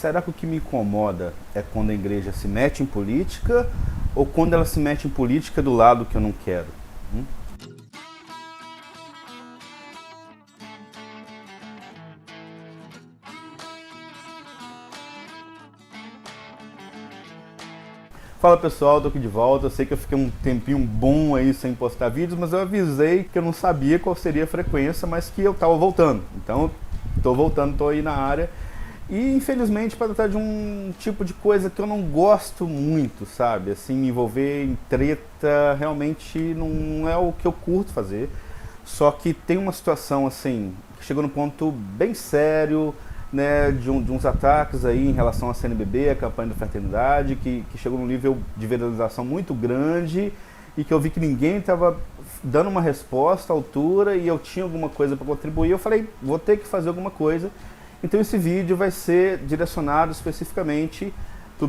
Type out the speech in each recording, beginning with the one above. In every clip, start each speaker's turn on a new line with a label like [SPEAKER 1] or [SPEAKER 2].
[SPEAKER 1] Será que o que me incomoda é quando a igreja se mete em política ou quando ela se mete em política do lado que eu não quero? Hum? Fala pessoal, tô aqui de volta. Eu sei que eu fiquei um tempinho bom aí sem postar vídeos, mas eu avisei que eu não sabia qual seria a frequência, mas que eu tava voltando. Então, tô voltando, tô aí na área. E infelizmente para tratar de um tipo de coisa que eu não gosto muito, sabe? Assim, me envolver em treta realmente não é o que eu curto fazer. Só que tem uma situação assim, que chegou num ponto bem sério, né, de uns ataques aí em relação à CNBB, a campanha da fraternidade, que chegou num nível de viralização muito grande e que eu vi que ninguém estava dando uma resposta à altura e eu tinha alguma coisa para contribuir. Eu falei, vou ter que fazer alguma coisa. Então esse vídeo vai ser direcionado especificamente para o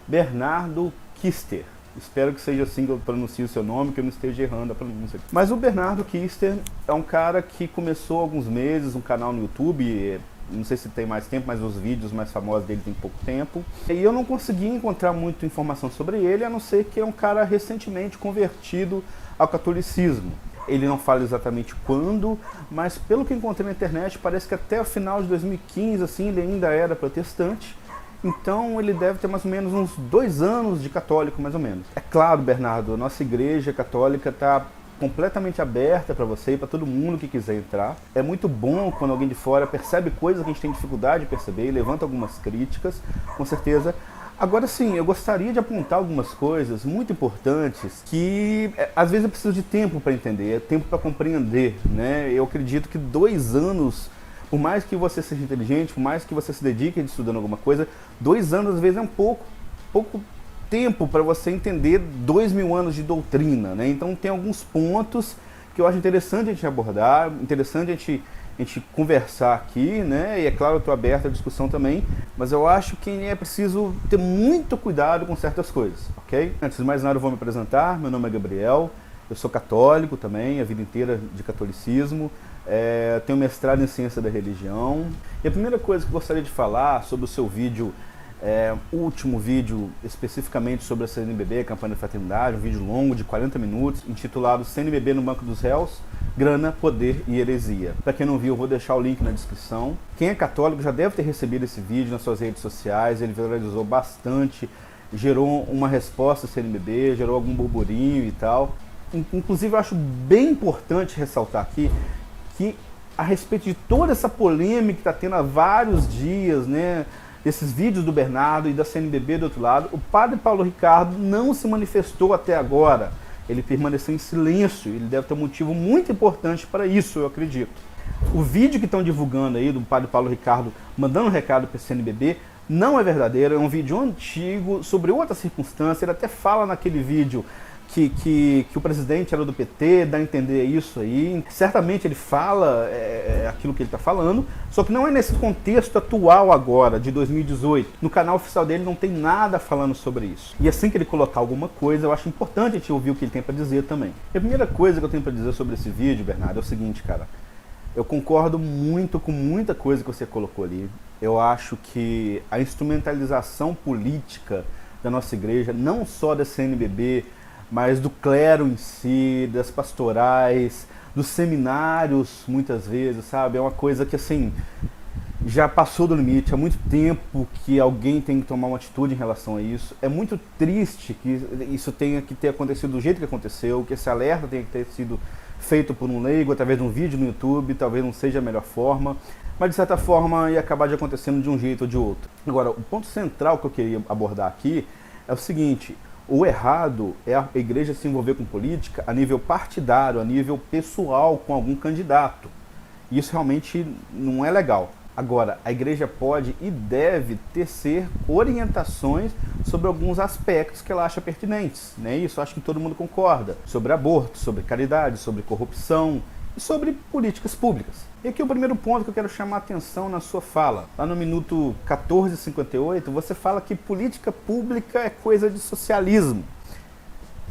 [SPEAKER 1] Bernardo Kister. Espero que seja assim que eu pronuncie o seu nome, que eu não esteja errando a pronúncia. Mas o Bernardo Kister é um cara que começou há alguns meses um canal no YouTube, não sei se tem mais tempo, mas os vídeos mais famosos dele tem pouco tempo. E eu não consegui encontrar muita informação sobre ele, a não ser que é um cara recentemente convertido ao catolicismo. Ele não fala exatamente quando, mas pelo que encontrei na internet, parece que até o final de 2015, assim, ele ainda era protestante. Então ele deve ter mais ou menos uns 2 anos de católico, mais ou menos. É claro, Bernardo, a nossa igreja católica está completamente aberta para você e para todo mundo que quiser entrar. É muito bom quando alguém de fora percebe coisas que a gente tem dificuldade de perceber e levanta algumas críticas, com certeza. Agora sim, eu gostaria de apontar algumas coisas muito importantes que às vezes eu preciso de tempo para entender, tempo para compreender, né? Eu acredito que 2 anos, por mais que você seja inteligente, por mais que você se dedique a estudando alguma coisa, 2 anos às vezes é um pouco tempo para você entender 2000 anos de doutrina, né? Então tem alguns pontos que eu acho interessante a gente abordar, interessante a gente conversar aqui, né? E é claro, eu estou aberto à discussão também, mas eu acho que é preciso ter muito cuidado com certas coisas, ok? Antes de mais nada, eu vou me apresentar. Meu nome é Gabriel, eu sou católico também, a vida inteira de catolicismo, tenho mestrado em ciência da religião. E a primeira coisa que eu gostaria de falar sobre o seu vídeo, o último vídeo especificamente sobre a CNBB, a campanha da fraternidade, um vídeo longo de 40 minutos, intitulado CNBB no Banco dos Réus, Grana, Poder e Heresia. Para quem não viu, eu vou deixar o link na descrição. Quem é católico já deve ter recebido esse vídeo nas suas redes sociais, ele viralizou bastante, gerou uma resposta da CNBB, gerou algum burburinho e tal. Inclusive eu acho bem importante ressaltar aqui que a respeito de toda essa polêmica que está tendo há vários dias, né, desses vídeos do Bernardo e da CNBB do outro lado, o padre Paulo Ricardo não se manifestou até agora. Ele permaneceu em silêncio, ele deve ter um motivo muito importante para isso, eu acredito. O vídeo que estão divulgando aí do padre Paulo Ricardo mandando um recado para a CNBB não é verdadeiro, é um vídeo antigo sobre outra circunstância. Ele até fala naquele vídeo que o presidente era do PT, dá a entender isso aí. Certamente ele fala aquilo que ele está falando, só que não é nesse contexto atual agora, de 2018. No canal oficial dele não tem nada falando sobre isso. E assim que ele colocar alguma coisa, eu acho importante a gente ouvir o que ele tem para dizer também. E a primeira coisa que eu tenho para dizer sobre esse vídeo, Bernardo, é o seguinte, cara. Eu concordo muito com muita coisa que você colocou ali. Eu acho que a instrumentalização política da nossa igreja, não só da CNBB, mas do clero em si, das pastorais, dos seminários, muitas vezes, sabe? É uma coisa que, assim, já passou do limite. Há muito tempo que alguém tem que tomar uma atitude em relação a isso. É muito triste que isso tenha que ter acontecido do jeito que aconteceu, que esse alerta tenha que ter sido feito por um leigo, através de um vídeo no YouTube, talvez não seja a melhor forma, mas de certa forma ia acabar de acontecendo de um jeito ou de outro. Agora, o ponto central que eu queria abordar aqui é o seguinte: o errado é a igreja se envolver com política a nível partidário, a nível pessoal, com algum candidato. Isso realmente não é legal. Agora, a igreja pode e deve tecer orientações sobre alguns aspectos que ela acha pertinentes, né? Isso acho que todo mundo concorda. Sobre aborto, sobre caridade, sobre corrupção e sobre políticas públicas. E aqui o primeiro ponto que eu quero chamar a atenção na sua fala. Lá no minuto 14:58, você fala que política pública é coisa de socialismo.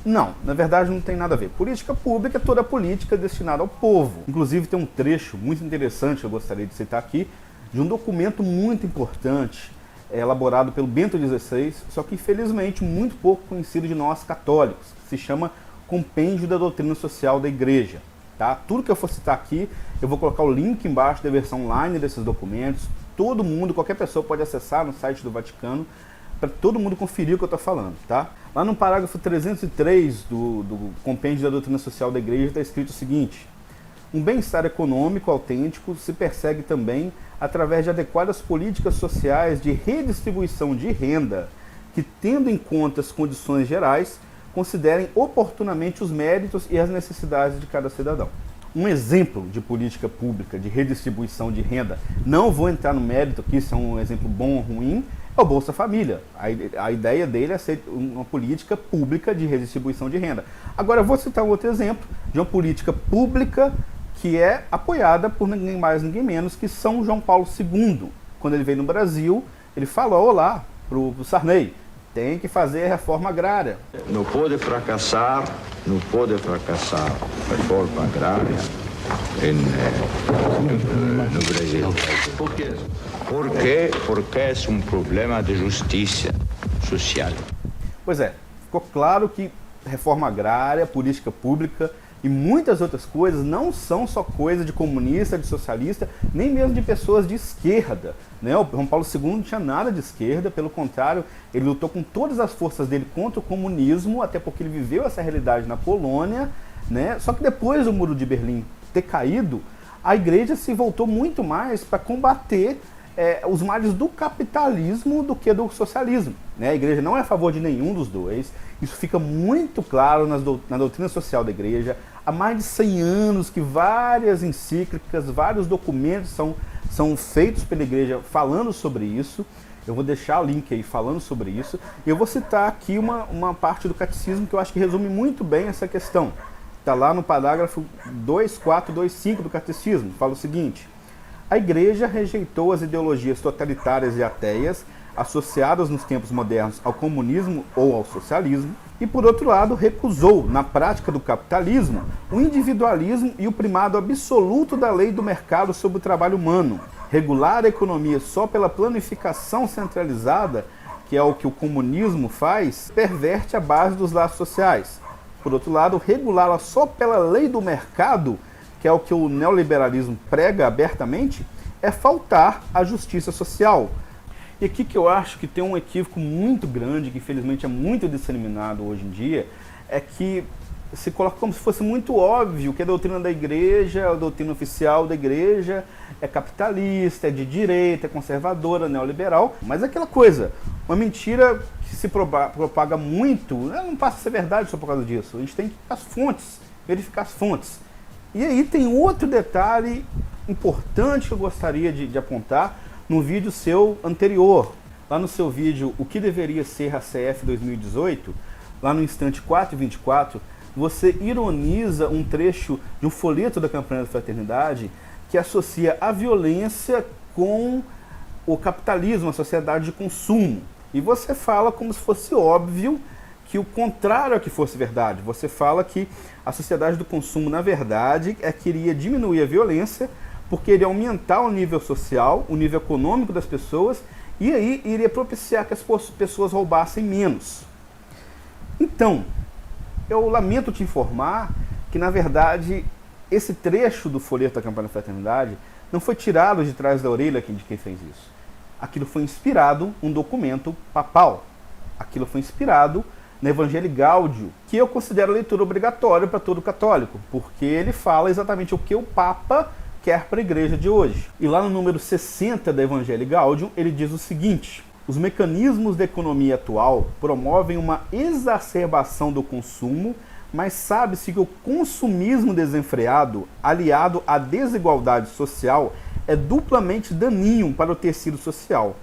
[SPEAKER 1] Não, na verdade não tem nada a ver. Política pública é toda política destinada ao povo. Inclusive tem um trecho muito interessante que eu gostaria de citar aqui, de um documento muito importante, elaborado pelo Bento XVI, só que infelizmente muito pouco conhecido de nós católicos, que se chama Compêndio da Doutrina Social da Igreja. Tá? Tudo que eu for citar aqui, eu vou colocar o link embaixo da versão online desses documentos. Todo mundo, qualquer pessoa pode acessar no site do Vaticano, para todo mundo conferir o que eu estou falando, tá? Lá no parágrafo 303 do Compêndio da Doutrina Social da Igreja está escrito o seguinte: um bem-estar econômico autêntico se persegue também através de adequadas políticas sociais de redistribuição de renda que, tendo em conta as condições gerais, considerem oportunamente os méritos e as necessidades de cada cidadão. Um exemplo de política pública de redistribuição de renda, não vou entrar no mérito aqui se é um exemplo bom ou ruim, é o Bolsa Família. A ideia dele é ser uma política pública de redistribuição de renda. Agora eu vou citar um outro exemplo de uma política pública que é apoiada por ninguém mais, ninguém menos que São João Paulo II. Quando ele veio no Brasil, ele falou lá para o Sarney: tem que fazer a reforma agrária.
[SPEAKER 2] Não pode fracassar a reforma agrária no Brasil. Por quê? Porque é um problema de justiça social.
[SPEAKER 1] Pois é, ficou claro que reforma agrária, política pública e muitas outras coisas não são só coisa de comunista, de socialista, nem mesmo de pessoas de esquerda, né? O João Paulo II não tinha nada de esquerda, pelo contrário, ele lutou com todas as forças dele contra o comunismo, até porque ele viveu essa realidade na Polônia, né? Só que depois do Muro de Berlim ter caído, a igreja se voltou muito mais para combater os males do capitalismo do que do socialismo, né? A igreja não é a favor de nenhum dos dois. Isso fica muito claro na doutrina social da igreja. Há mais de 100 anos que várias encíclicas, vários documentos são feitos pela igreja falando sobre isso. Eu vou deixar o link aí falando sobre isso. E eu vou citar aqui uma parte do catecismo que eu acho que resume muito bem essa questão. Está lá no parágrafo 2425 do catecismo. Fala o seguinte: a igreja rejeitou as ideologias totalitárias e ateias associadas nos tempos modernos ao comunismo ou ao socialismo, e por outro lado recusou, na prática do capitalismo, o individualismo e o primado absoluto da lei do mercado sobre o trabalho humano. Regular a economia só pela planificação centralizada, que é o que o comunismo faz, perverte a base dos laços sociais. Por outro lado, regulá-la só pela lei do mercado, que é o que o neoliberalismo prega abertamente, é faltar à justiça social. E aqui que eu acho que tem um equívoco muito grande, que infelizmente é muito disseminado hoje em dia, é que se coloca como se fosse muito óbvio que a doutrina da igreja, a doutrina oficial da igreja é capitalista, é de direita, é conservadora, neoliberal, mas é aquela coisa, uma mentira que se propaga muito, não passa a ser verdade só por causa disso. A gente tem que ir às fontes, verificar as fontes. E aí tem outro detalhe importante que eu gostaria de apontar no vídeo seu anterior. Lá no seu vídeo O que deveria ser a CF 2018, lá no instante 4:24, você ironiza um trecho de um folheto da campanha da fraternidade que associa a violência com o capitalismo, a sociedade de consumo. E você fala como se fosse óbvio que o contrário é que fosse verdade. Você fala que a sociedade do consumo, na verdade, queria diminuir a violência, porque iria aumentar o nível social, o nível econômico das pessoas, e aí iria propiciar que as pessoas roubassem menos. Então, eu lamento te informar que, na verdade, esse trecho do folheto da campanha da fraternidade não foi tirado de trás da orelha de quem fez isso. Aquilo foi inspirado em um documento papal. Aquilo foi inspirado no Evangelii Gaudium, que eu considero leitura obrigatória para todo católico, porque ele fala exatamente o que o Papa quer para a igreja de hoje. E lá no número 60 da Evangelii Gaudium, ele diz o seguinte: os mecanismos da economia atual promovem uma exacerbação do consumo, mas sabe-se que o consumismo desenfreado, aliado à desigualdade social, é duplamente daninho para o tecido social.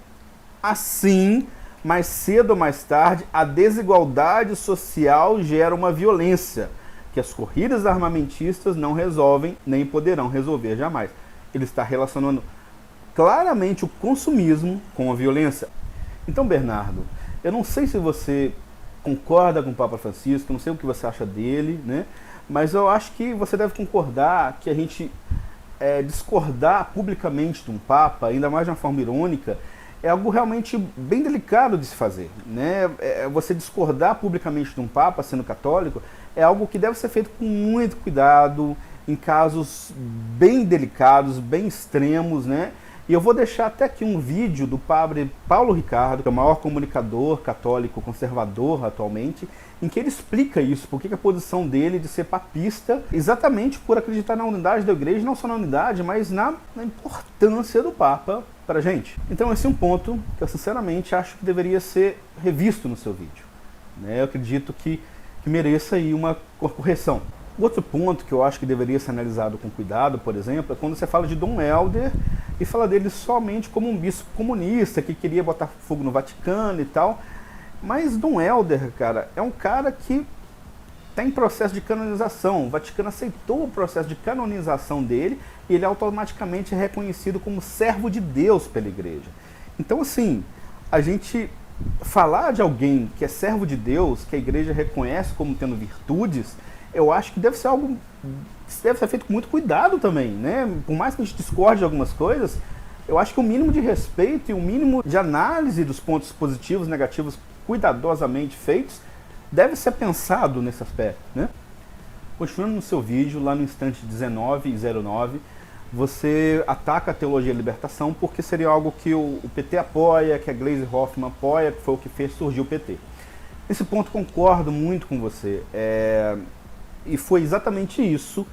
[SPEAKER 1] Assim, mais cedo ou mais tarde, a desigualdade social gera uma violência que as corridas armamentistas não resolvem, nem poderão resolver jamais. Ele está relacionando claramente o consumismo com a violência. Então, Bernardo, eu não sei se você concorda com o Papa Francisco, não sei o que você acha dele, né? Mas eu acho que você deve concordar que a gente discordar publicamente de um Papa, ainda mais de uma forma irônica, é algo realmente bem delicado de se fazer, né? Você discordar publicamente de um Papa, sendo católico, é algo que deve ser feito com muito cuidado, em casos bem delicados, bem extremos, né? E eu vou deixar até aqui um vídeo do padre Paulo Ricardo, que é o maior comunicador católico conservador atualmente, em que ele explica isso, porque a posição dele de ser papista, exatamente por acreditar na unidade da igreja, não só na unidade, mas na importância do Papa para a gente. Então esse é um ponto que eu sinceramente acho que deveria ser revisto no seu vídeo, né? Eu acredito que mereça aí uma correção. Outro ponto que eu acho que deveria ser analisado com cuidado, por exemplo, é quando você fala de Dom Helder e fala dele somente como um bispo comunista que queria botar fogo no Vaticano e tal. Mas Dom Helder, cara, é um cara que está em processo de canonização. O Vaticano aceitou o processo de canonização dele e ele automaticamente é reconhecido como servo de Deus pela igreja. Então, assim, a gente falar de alguém que é servo de Deus, que a igreja reconhece como tendo virtudes, eu acho que deve ser algo que deve ser feito com muito cuidado também, né? Por mais que a gente discorde de algumas coisas, eu acho que o mínimo de respeito e o mínimo de análise dos pontos positivos e negativos cuidadosamente feitos deve ser pensado nesse aspecto, né? Continuando no seu vídeo, lá no instante 19:09, você ataca a teologia da libertação porque seria algo que o PT apoia, que a Gleisi Hoffmann apoia, que foi o que fez surgir o PT. Nesse ponto concordo muito com você. E foi exatamente isso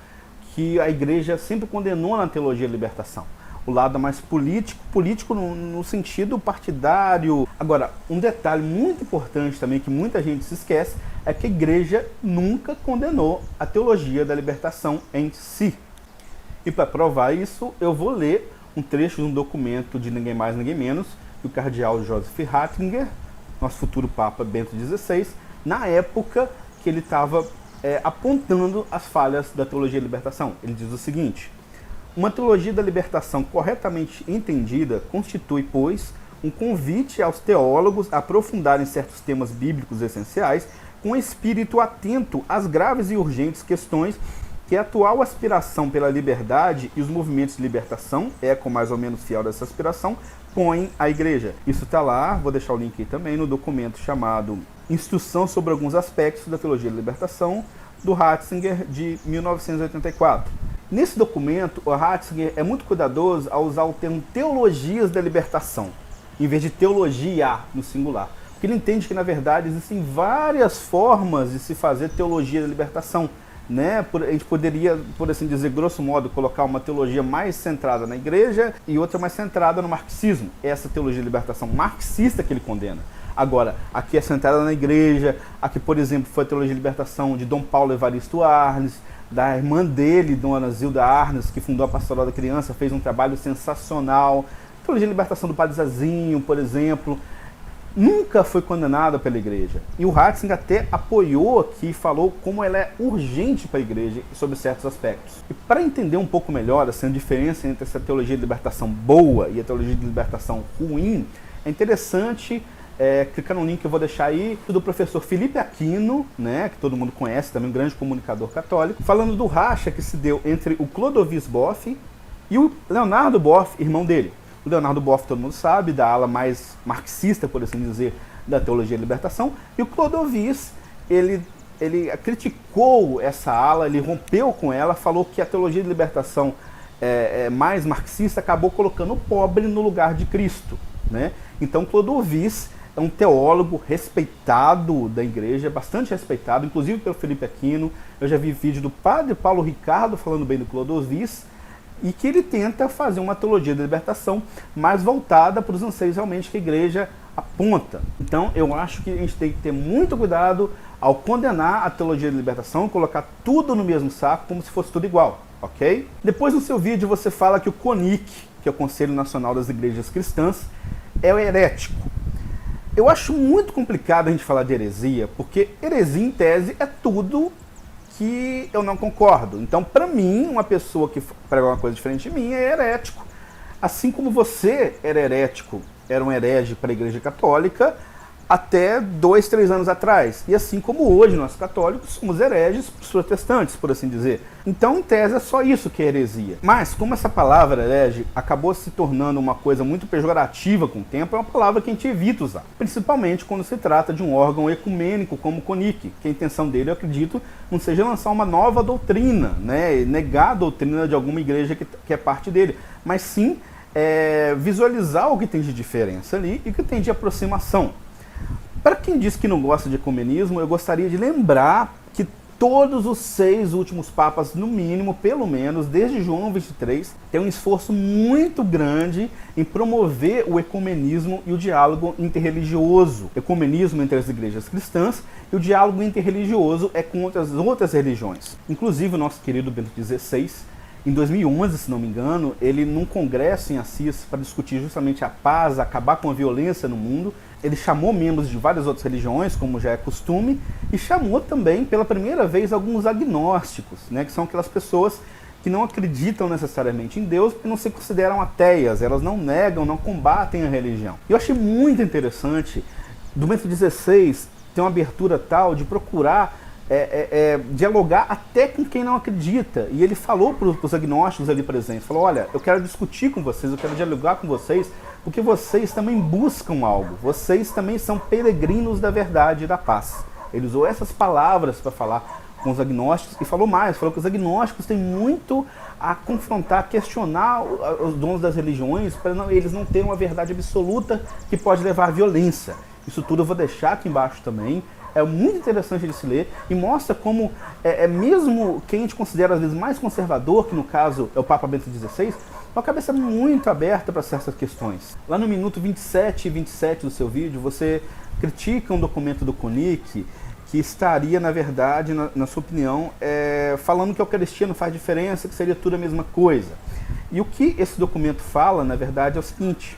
[SPEAKER 1] que a igreja sempre condenou na teologia da libertação. O lado mais político no sentido partidário. Agora, um detalhe muito importante também, que muita gente se esquece, é que a igreja nunca condenou a teologia da libertação em si. E para provar isso, eu vou ler um trecho de um documento de ninguém mais, ninguém menos, do cardeal Joseph Ratzinger, nosso futuro Papa Bento XVI, na época que ele estava apontando as falhas da teologia da libertação. Ele diz o seguinte: uma teologia da libertação corretamente entendida constitui, pois, um convite aos teólogos a aprofundarem certos temas bíblicos essenciais com espírito atento às graves e urgentes questões que a atual aspiração pela liberdade e os movimentos de libertação, eco mais ou menos fiel dessa aspiração, põem à igreja. Isso está lá, vou deixar o link aí também, no documento chamado Instrução sobre alguns aspectos da teologia da libertação, do Ratzinger, de 1984. Nesse documento, o Ratzinger é muito cuidadoso ao usar o termo teologias da libertação, em vez de teologia no singular. Porque ele entende que, na verdade, existem várias formas de se fazer teologia da libertação, né? A gente poderia, por assim dizer, grosso modo, colocar uma teologia mais centrada na igreja e outra mais centrada no marxismo. Essa teologia de libertação marxista que ele condena. Agora, aqui é centrada na igreja, aqui, por exemplo, foi a teologia de libertação de Dom Paulo Evaristo Arnes, da irmã dele, Dona Zilda Arnes, que fundou a Pastoral da Criança, fez um trabalho sensacional. A teologia de libertação do Padre Zazinho, por exemplo, nunca foi condenada pela igreja. E o Ratzinger até apoiou aqui, falou como ela é urgente para a igreja sobre certos aspectos. E para entender um pouco melhor essa diferença entre essa teologia de libertação boa e a teologia de libertação ruim, é interessante clicar no link que eu vou deixar aí, do professor Felipe Aquino, né, que todo mundo conhece, também um grande comunicador católico, falando do racha que se deu entre o Clodovis Boff e o Leonardo Boff, irmão dele. O Leonardo Boff, todo mundo sabe, da ala mais marxista, por assim dizer, da teologia da libertação, e o Clodovis, ele criticou essa ala, ele rompeu com ela, falou que a teologia de libertação mais marxista acabou colocando o pobre no lugar de Cristo, né? Então Clodovis é um teólogo respeitado da igreja, bastante respeitado, inclusive pelo Felipe Aquino. Eu já vi vídeo do padre Paulo Ricardo falando bem do Clodovis, e que ele tenta fazer uma teologia da libertação mais voltada para os anseios realmente que a igreja aponta. Então eu acho que a gente tem que ter muito cuidado ao condenar a teologia da libertação, colocar tudo no mesmo saco como se fosse tudo igual, ok? Depois no seu vídeo você fala que o CONIC, que é o Conselho Nacional das Igrejas Cristãs, é o herético. Eu acho muito complicado a gente falar de heresia, porque heresia em tese é tudo que eu não concordo. Então, para mim, uma pessoa que prega uma coisa diferente de mim é herético. Assim como você era herético, era um herege para a Igreja Católica, até 2, 3 anos atrás. E assim como hoje nós católicos somos hereges para os protestantes, por assim dizer. Então, em tese, é só isso que é heresia. Mas, como essa palavra herege acabou se tornando uma coisa muito pejorativa com o tempo, é uma palavra que a gente evita usar. Principalmente quando se trata de um órgão ecumênico como o CONIC, que a intenção dele, eu acredito, não seja lançar uma nova doutrina, né? Negar a doutrina de alguma igreja que é parte dele, mas sim visualizar o que tem de diferença ali e o que tem de aproximação. Para quem diz que não gosta de ecumenismo, eu gostaria de lembrar que todos os 6 últimos papas, no mínimo, pelo menos, desde João 23, têm um esforço muito grande em promover o ecumenismo e o diálogo interreligioso. Ecumenismo entre as igrejas cristãs e o diálogo interreligioso é com outras religiões. Inclusive o nosso querido Bento XVI, em 2011, se não me engano, ele num congresso em Assis para discutir justamente a paz, acabar com a violência no mundo, ele chamou membros de várias outras religiões, como já é costume, e chamou também, pela primeira vez, alguns agnósticos, né, que são aquelas pessoas que não acreditam necessariamente em Deus e não se consideram ateias, elas não negam, não combatem a religião. E eu achei muito interessante, do Bento XVI ter uma abertura tal de procurar dialogar até com quem não acredita. E ele falou para os agnósticos ali presentes, falou, olha, eu quero discutir com vocês, eu quero dialogar com vocês, porque vocês também buscam algo, vocês também são peregrinos da verdade e da paz. Ele usou essas palavras para falar com os agnósticos e falou mais, falou que os agnósticos têm muito a confrontar, a questionar os donos das religiões para eles não terem uma verdade absoluta que pode levar à violência. Isso tudo eu vou deixar aqui embaixo também. É muito interessante de se ler e mostra como, mesmo quem a gente considera às vezes mais conservador, que no caso é o Papa Bento XVI, uma cabeça muito aberta para certas questões. Lá no minuto 27 e 27 do seu vídeo, você critica um documento do CONIC que estaria, na verdade, na sua opinião, falando que a Eucaristia não faz diferença, que seria tudo a mesma coisa. E o que esse documento fala, na verdade, é o seguinte: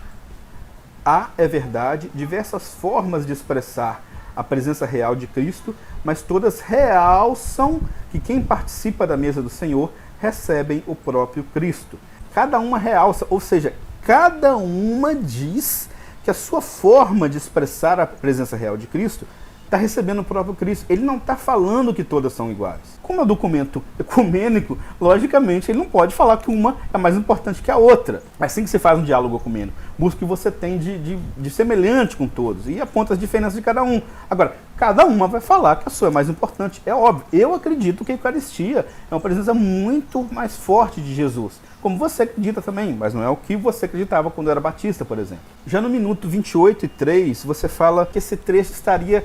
[SPEAKER 1] há, é verdade, diversas formas de expressar a presença real de Cristo, mas todas realçam que quem participa da mesa do Senhor recebem o próprio Cristo. Cada uma realça, ou seja, cada uma diz que a sua forma de expressar a presença real de Cristo está recebendo o próprio Cristo. Ele não está falando que todas são iguais. Como é um documento ecumênico, logicamente ele não pode falar que uma é mais importante que a outra. É assim que se faz um diálogo ecumênico. Busca o que você tem de semelhante com todos e aponta as diferenças de cada um. Agora, cada uma vai falar que a sua é mais importante. É óbvio. Eu acredito que a Eucaristia é uma presença muito mais forte de Jesus. Como você acredita também, mas não é o que você acreditava quando era batista, por exemplo. Já no minuto 28 e 3, você fala que esse trecho estaria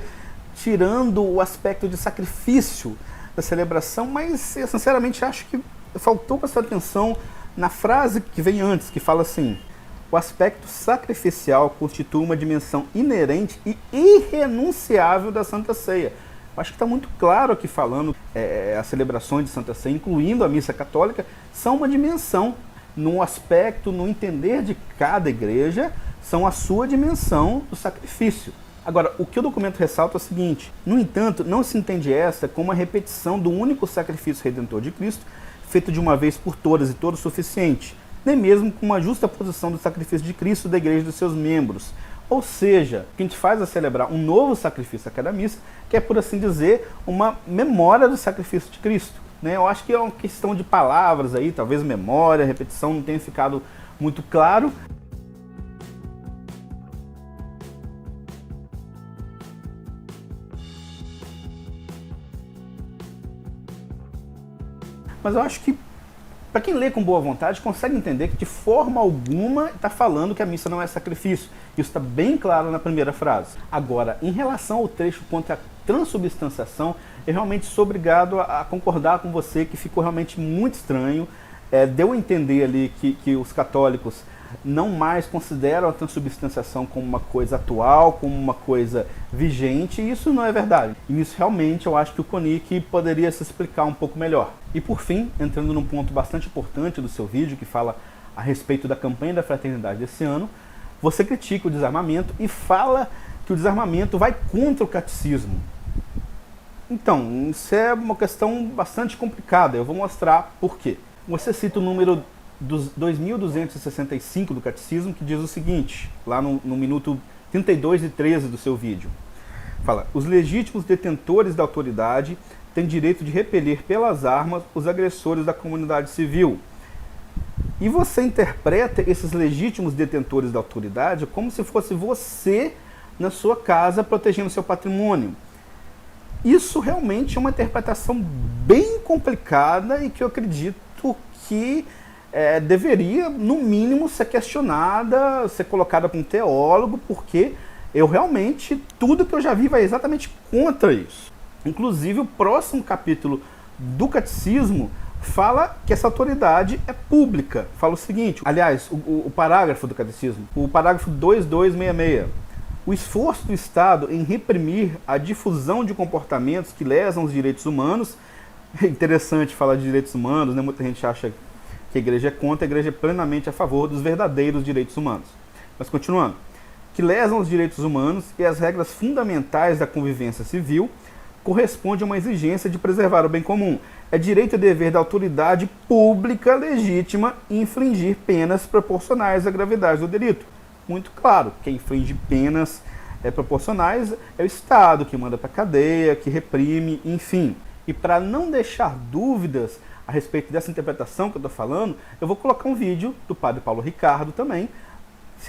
[SPEAKER 1] tirando o aspecto de sacrifício da celebração, mas eu sinceramente acho que faltou prestar atenção na frase que vem antes, que fala assim: o aspecto sacrificial constitui uma dimensão inerente e irrenunciável da Santa Ceia. Eu acho que está muito claro aqui falando as celebrações de Santa Ceia, incluindo a missa católica, são uma dimensão no aspecto, no entender de cada igreja, são a sua dimensão do sacrifício. Agora, o que o documento ressalta é o seguinte: no entanto, não se entende esta como a repetição do único sacrifício redentor de Cristo, feito de uma vez por todas e todo suficiente, nem mesmo com uma justa posição do sacrifício de Cristo da igreja e dos seus membros. Ou seja, o que a gente faz é celebrar um novo sacrifício a cada missa, que é, por assim dizer, uma memória do sacrifício de Cristo. Né? Eu acho que é uma questão de palavras aí, talvez memória, repetição, não tenha ficado muito claro. Mas eu acho que, para quem lê com boa vontade, consegue entender que de forma alguma está falando que a missa não é sacrifício. Isso está bem claro na primeira frase. Agora, em relação ao trecho quanto à transubstanciação, eu realmente sou obrigado a concordar com você que ficou realmente muito estranho. Deu a entender ali que os católicos não mais consideram a transubstanciação como uma coisa atual, como uma coisa vigente, e isso não é verdade. E nisso realmente eu acho que o CONIC poderia se explicar um pouco melhor. E por fim, entrando num ponto bastante importante do seu vídeo, que fala a respeito da campanha da fraternidade desse ano, você critica o desarmamento e fala que o desarmamento vai contra o catecismo. Então, isso é uma questão bastante complicada, eu vou mostrar por quê. Você cita o número dos 2265 do Catecismo, que diz o seguinte, lá no minuto 32 e 13 do seu vídeo. Fala, os legítimos detentores da autoridade têm direito de repelir pelas armas os agressores da comunidade civil. E você interpreta esses legítimos detentores da autoridade como se fosse você na sua casa protegendo seu patrimônio. Isso realmente é uma interpretação bem complicada e que eu acredito que deveria, no mínimo, ser questionada, ser colocada para um teólogo, porque eu realmente, tudo que eu já vi vai exatamente contra isso. Inclusive, o próximo capítulo do Catecismo fala que essa autoridade é pública. Fala o seguinte, aliás, o parágrafo do Catecismo, o parágrafo 2266. O esforço do Estado em reprimir a difusão de comportamentos que lesam os direitos humanos, é interessante falar de direitos humanos, né? Muita gente acha que a igreja é contra, a igreja é plenamente a favor dos verdadeiros direitos humanos. Mas continuando, que lesam os direitos humanos e as regras fundamentais da convivência civil, corresponde a uma exigência de preservar o bem comum. É direito e dever da autoridade pública legítima infligir penas proporcionais à gravidade do delito. Muito claro, quem inflige penas proporcionais é o Estado, que manda para a cadeia, que reprime, enfim. E para não deixar dúvidas a respeito dessa interpretação que eu estou falando, eu vou colocar um vídeo do padre Paulo Ricardo também,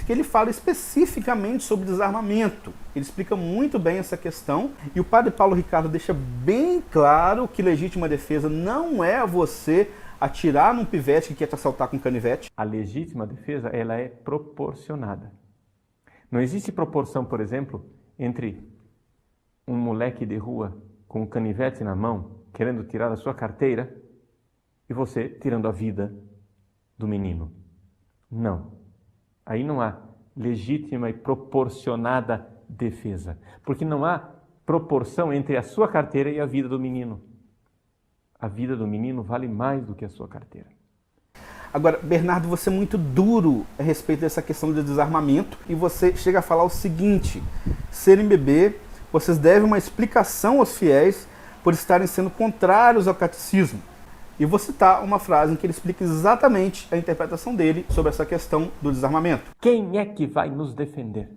[SPEAKER 1] que ele fala especificamente sobre desarmamento. Ele explica muito bem essa questão e o padre Paulo Ricardo deixa bem claro que legítima defesa não é você atirar num pivete que quer te assaltar com canivete.
[SPEAKER 3] A legítima defesa, ela é proporcionada. Não existe proporção, por exemplo, entre um moleque de rua com um canivete na mão, querendo tirar a sua carteira, e você tirando a vida do menino. Não. Aí não há legítima e proporcionada defesa, porque não há proporção entre a sua carteira e a vida do menino. A vida do menino vale mais do que a sua carteira.
[SPEAKER 1] Agora, Bernardo, você é muito duro a respeito dessa questão do desarmamento e você chega a falar o seguinte: CNBB, vocês devem uma explicação aos fiéis por estarem sendo contrários ao catecismo. E vou citar uma frase em que ele explica exatamente a interpretação dele sobre essa questão do desarmamento.
[SPEAKER 3] Quem é que vai nos defender?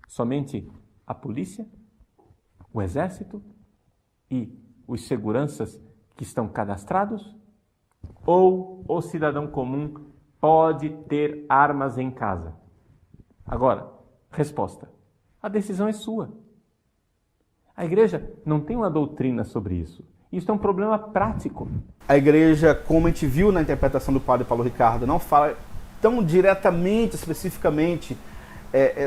[SPEAKER 3] Somente a polícia, o exército e os seguranças que estão cadastrados? Ou o cidadão comum pode ter armas em casa? Agora, resposta: a decisão é sua. A igreja não tem uma doutrina sobre isso. Isso é um problema prático.
[SPEAKER 1] A igreja, como a gente viu na interpretação do padre Paulo Ricardo, não fala tão diretamente, especificamente,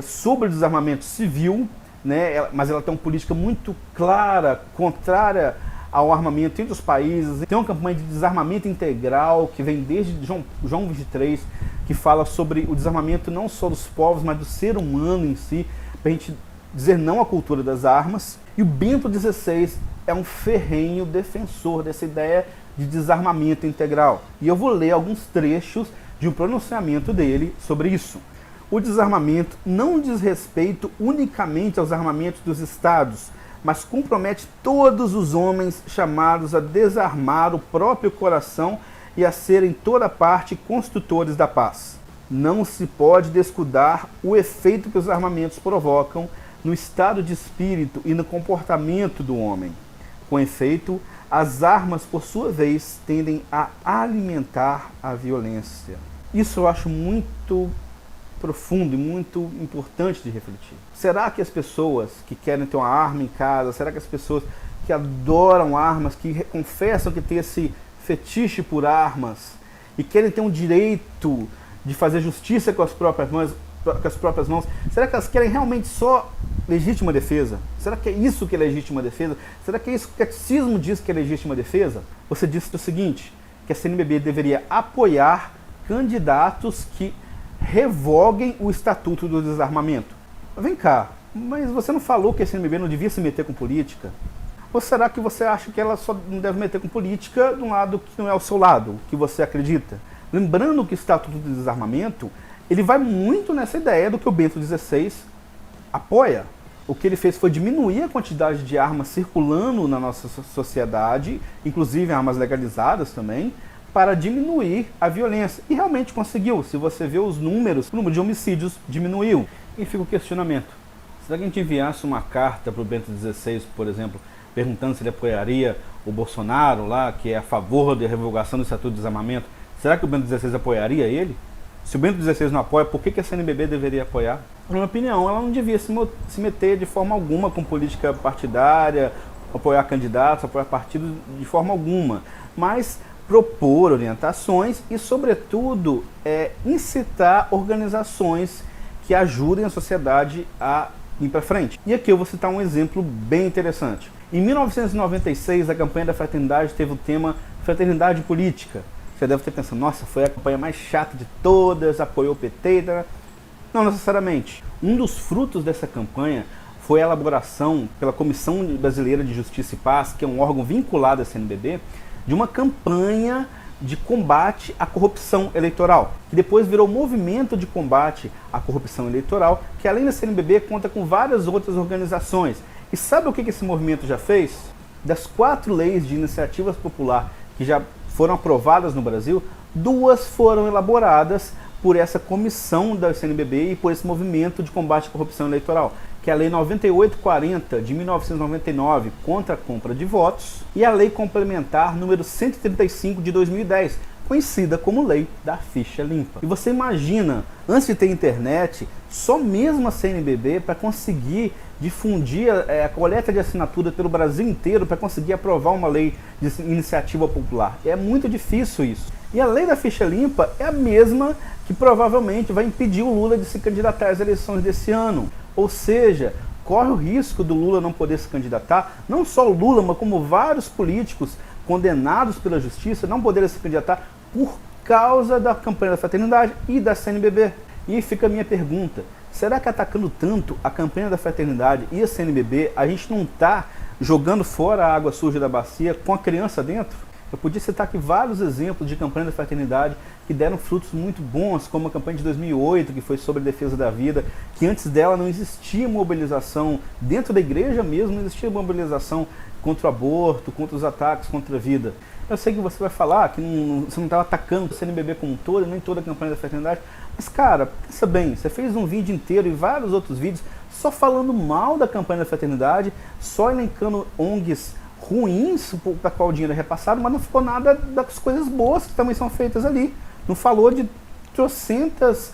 [SPEAKER 1] sobre o desarmamento civil, né? Mas ela tem uma política muito clara, contrária ao armamento entre os países. Tem uma campanha de desarmamento integral que vem desde João 23, que fala sobre o desarmamento não só dos povos, mas do ser humano em si, para a gente dizer não à cultura das armas. E o Bento XVI é um ferrenho defensor dessa ideia de desarmamento integral. E eu vou ler alguns trechos de um pronunciamento dele sobre isso. O desarmamento não diz respeito unicamente aos armamentos dos estados, mas compromete todos os homens chamados a desarmar o próprio coração e a serem toda parte construtores da paz. Não se pode descuidar o efeito que os armamentos provocam no estado de espírito e no comportamento do homem. Com efeito, as armas, por sua vez, tendem a alimentar a violência. Isso eu acho muito profundo e muito importante de refletir. Será que as pessoas que querem ter uma arma em casa, será que as pessoas que adoram armas, que confessam que têm esse fetiche por armas e querem ter um direito de fazer justiça com as próprias mãos, será que elas querem realmente só legítima defesa? Será que é isso que é legítima defesa? Será que é isso que o catecismo diz que é legítima defesa? Você disse o seguinte, que a CNBB deveria apoiar candidatos que revoguem o Estatuto do Desarmamento. Vem cá, mas você não falou que a CNBB não devia se meter com política? Ou será que você acha que ela só não deve meter com política de um lado que não é o seu lado, que você acredita? Lembrando que o Estatuto do Desarmamento, ele vai muito nessa ideia do que o Bento XVI apoia. O que ele fez foi diminuir a quantidade de armas circulando na nossa sociedade, inclusive armas legalizadas também, para diminuir a violência. E realmente conseguiu. Se você vê os números, o número de homicídios diminuiu. E fica o questionamento. Será que a gente enviasse uma carta para o Bento XVI, por exemplo, perguntando se ele apoiaria o Bolsonaro lá, que é a favor da revogação do Estatuto de Desarmamento, será que o Bento XVI apoiaria ele? Se o Bento XVI não apoia, por que a CNBB deveria apoiar? Na minha opinião, ela não devia se meter de forma alguma com política partidária, apoiar candidatos, apoiar partidos de forma alguma, mas propor orientações e, sobretudo, incitar organizações que ajudem a sociedade a ir para frente. E aqui eu vou citar um exemplo bem interessante. Em 1996, a campanha da Fraternidade teve o tema Fraternidade Política. Você deve ter pensado, nossa, foi a campanha mais chata de todas, apoiou o PT, tá? Não necessariamente. Um dos frutos dessa campanha foi a elaboração pela Comissão Brasileira de Justiça e Paz, que é um órgão vinculado à CNBB, de uma campanha de combate à corrupção eleitoral, que depois virou Movimento de Combate à Corrupção Eleitoral, que além da CNBB conta com várias outras organizações. E sabe o que esse movimento já fez? Das 4 leis de iniciativas popular que já foram aprovadas no Brasil, 2 foram elaboradas por essa comissão da CNBB e por esse movimento de combate à corrupção eleitoral, que é a Lei 9840 de 1999 contra a compra de votos e a Lei Complementar número 135 de 2010, conhecida como Lei da Ficha Limpa. E você imagina, antes de ter internet, só mesmo a CNBB para conseguir difundir a coleta de assinatura pelo Brasil inteiro para conseguir aprovar uma lei de iniciativa popular. É muito difícil isso. E a Lei da Ficha Limpa é a mesma que provavelmente vai impedir o Lula de se candidatar às eleições desse ano. Ou seja, corre o risco do Lula não poder se candidatar, não só o Lula, mas como vários políticos condenados pela justiça não poderem se candidatar por causa da campanha da Fraternidade e da CNBB. E fica a minha pergunta, será que atacando tanto a campanha da Fraternidade e a CNBB, a gente não está jogando fora a água suja da bacia com a criança dentro? Eu podia citar aqui vários exemplos de campanha da Fraternidade que deram frutos muito bons, como a campanha de 2008, que foi sobre a defesa da vida, que antes dela não existia mobilização, dentro da igreja mesmo não existia mobilização contra o aborto, contra os ataques contra a vida. Eu sei que você vai falar que você não estava atacando o CNBB como um todo, nem toda a campanha da Fraternidade, mas cara, pensa bem, você fez um vídeo inteiro e vários outros vídeos só falando mal da campanha da Fraternidade, só elencando ONGs ruins para qual o dinheiro é repassado, mas não ficou nada das coisas boas que também são feitas ali. Não falou de trocentas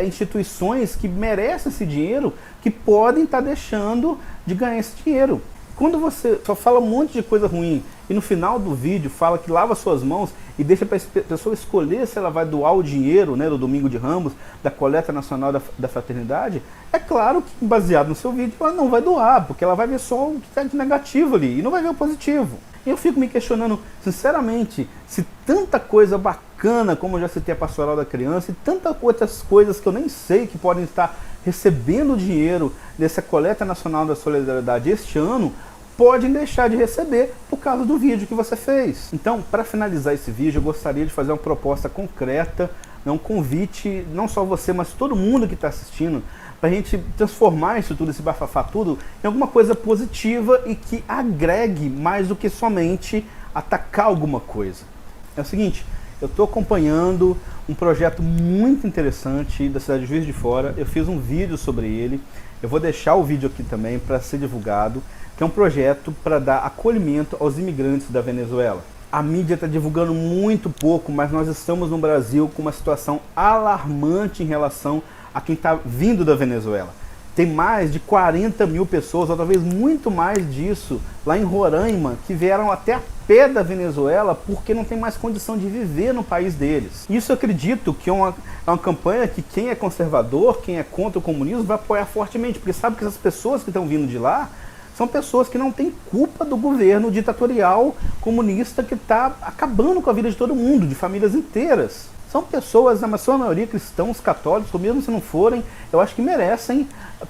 [SPEAKER 1] instituições que merecem esse dinheiro, que podem estar deixando de ganhar esse dinheiro. Quando você só fala um monte de coisa ruim e no final do vídeo fala que lava suas mãos e deixa para a pessoa escolher se ela vai doar o dinheiro, né, do Domingo de Ramos, da coleta nacional da Fraternidade, é claro que baseado no seu vídeo ela não vai doar, porque ela vai ver só o que está de negativo ali e não vai ver o positivo. E eu fico me questionando, sinceramente, se tanta coisa bacana, como eu já citei a Pastoral da Criança, e tantas outras coisas que eu nem sei que podem estar recebendo dinheiro dessa coleta nacional da solidariedade este ano, podem deixar de receber por causa do vídeo que você fez. Então, para finalizar esse vídeo, eu gostaria de fazer uma proposta concreta, um convite, não só você, mas todo mundo que está assistindo, para a gente transformar isso tudo, esse bafafá tudo, em alguma coisa positiva e que agregue mais do que somente atacar alguma coisa. É o seguinte, eu estou acompanhando um projeto muito interessante da cidade de Juiz de Fora, eu fiz um vídeo sobre ele, eu vou deixar o vídeo aqui também para ser divulgado, que é um projeto para dar acolhimento aos imigrantes da Venezuela. A mídia está divulgando muito pouco, mas nós estamos no Brasil com uma situação alarmante em relação a quem está vindo da Venezuela. Tem mais de 40 mil pessoas, ou talvez muito mais disso, lá em Roraima, que vieram até a pé da Venezuela porque não tem mais condição de viver no país deles. Isso eu acredito que é uma campanha que quem é conservador, quem é contra o comunismo, vai apoiar fortemente, porque sabe que essas pessoas que estão vindo de lá são pessoas que não têm culpa do governo ditatorial comunista que está acabando com a vida de todo mundo, de famílias inteiras. São pessoas, na sua maioria, cristãos, católicos, ou mesmo se não forem, eu acho que merecem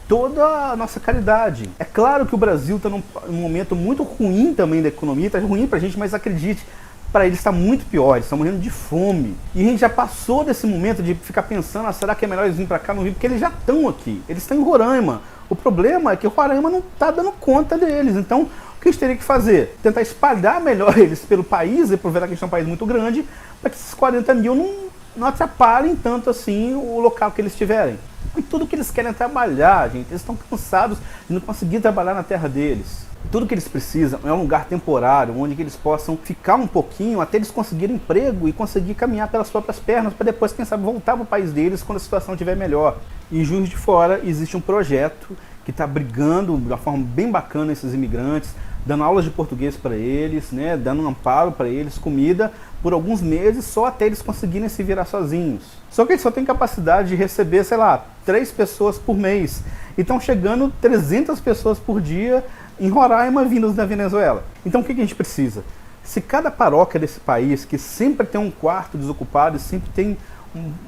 [SPEAKER 1] toda a nossa caridade. É claro que o Brasil está num momento muito ruim também da economia, está ruim pra gente, mas acredite, para eles está muito pior, eles estão morrendo de fome. E a gente já passou desse momento de ficar pensando, será que é melhor eles virem para cá no Rio? Porque eles já estão aqui, eles estão em Roraima. O problema é que o Roraima não está dando conta deles. Então, O que a gente teria que fazer? Tentar espalhar melhor eles pelo país, e aproveitar que a gente é um país muito grande, para que esses 40 mil não atrapalhem tanto assim o local que eles estiverem. E tudo que eles querem é trabalhar, gente. Eles estão cansados de não conseguir trabalhar na terra deles. Tudo que eles precisam é um lugar temporário, onde eles possam ficar um pouquinho até eles conseguirem emprego e conseguir caminhar pelas próprias pernas para depois, quem sabe, voltar para o país deles quando a situação estiver melhor. Em Juiz de Fora existe um projeto que está brigando de uma forma bem bacana esses imigrantes, dando aulas de português para eles, né, dando um amparo para eles, comida, por alguns meses, só até eles conseguirem se virar sozinhos. Só que eles só têm capacidade de receber, sei lá, 3 pessoas por mês. E estão chegando 300 pessoas por dia em Roraima vindos da Venezuela. Então o que a gente precisa? Se cada paróquia desse país, que sempre tem um quarto desocupado e sempre tem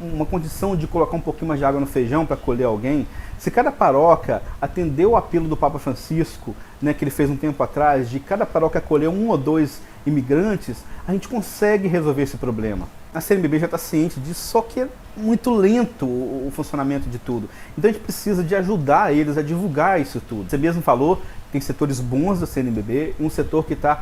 [SPEAKER 1] uma condição de colocar um pouquinho mais de água no feijão para acolher alguém, se cada paróquia atender o apelo do Papa Francisco, né, que ele fez um tempo atrás, de cada paróquia acolher 1 ou 2 imigrantes, a gente consegue resolver esse problema. A CNBB já está ciente disso, só que é muito lento o funcionamento de tudo. Então a gente precisa de ajudar eles a divulgar isso tudo. Você mesmo falou, tem setores bons da CNBB, um setor que está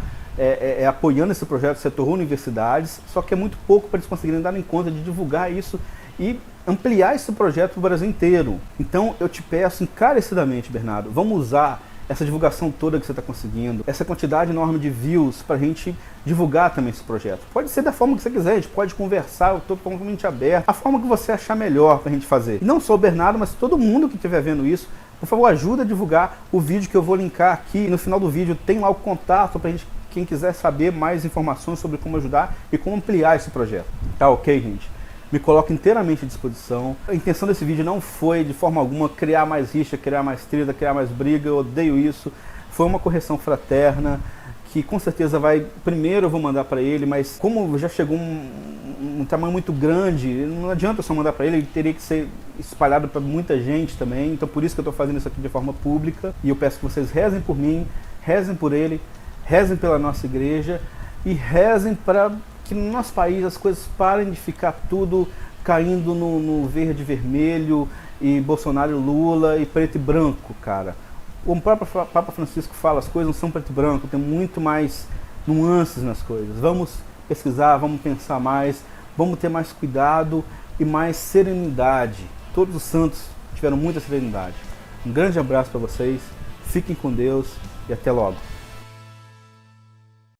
[SPEAKER 1] apoiando esse projeto, o setor universidades, só que é muito pouco para eles conseguirem dar em conta de divulgar isso e ampliar esse projeto para o Brasil inteiro. Então eu te peço encarecidamente, Bernardo, vamos usar essa divulgação toda que você está conseguindo, essa quantidade enorme de views para a gente divulgar também esse projeto. Pode ser da forma que você quiser, a gente pode conversar, eu estou totalmente aberto, a forma que você achar melhor para a gente fazer. E não só o Bernardo, mas todo mundo que estiver vendo isso, por favor, ajuda a divulgar o vídeo que eu vou linkar aqui. No final do vídeo tem lá o contato para a gente, quem quiser saber mais informações sobre como ajudar e como ampliar esse projeto. Tá ok, gente? Me coloco inteiramente à disposição. A intenção desse vídeo não foi, de forma alguma, criar mais rixa, criar mais treta, criar mais briga. Eu odeio isso. Foi uma correção fraterna, que com certeza vai... Primeiro eu vou mandar para ele, mas como já chegou um tamanho muito grande, não adianta só mandar para ele, ele teria que ser espalhado para muita gente também. Então por isso que eu estou fazendo isso aqui de forma pública. E eu peço que vocês rezem por mim, rezem por ele, rezem pela nossa igreja e rezem para que no nosso país as coisas parem de ficar tudo caindo no verde e vermelho, e Bolsonaro e Lula, e preto e branco, cara. O próprio Papa Francisco fala, as coisas não são preto e branco, tem muito mais nuances nas coisas. Vamos pesquisar, vamos pensar mais, vamos ter mais cuidado e mais serenidade. Todos os santos tiveram muita serenidade. Um grande abraço para vocês, fiquem com Deus e até logo.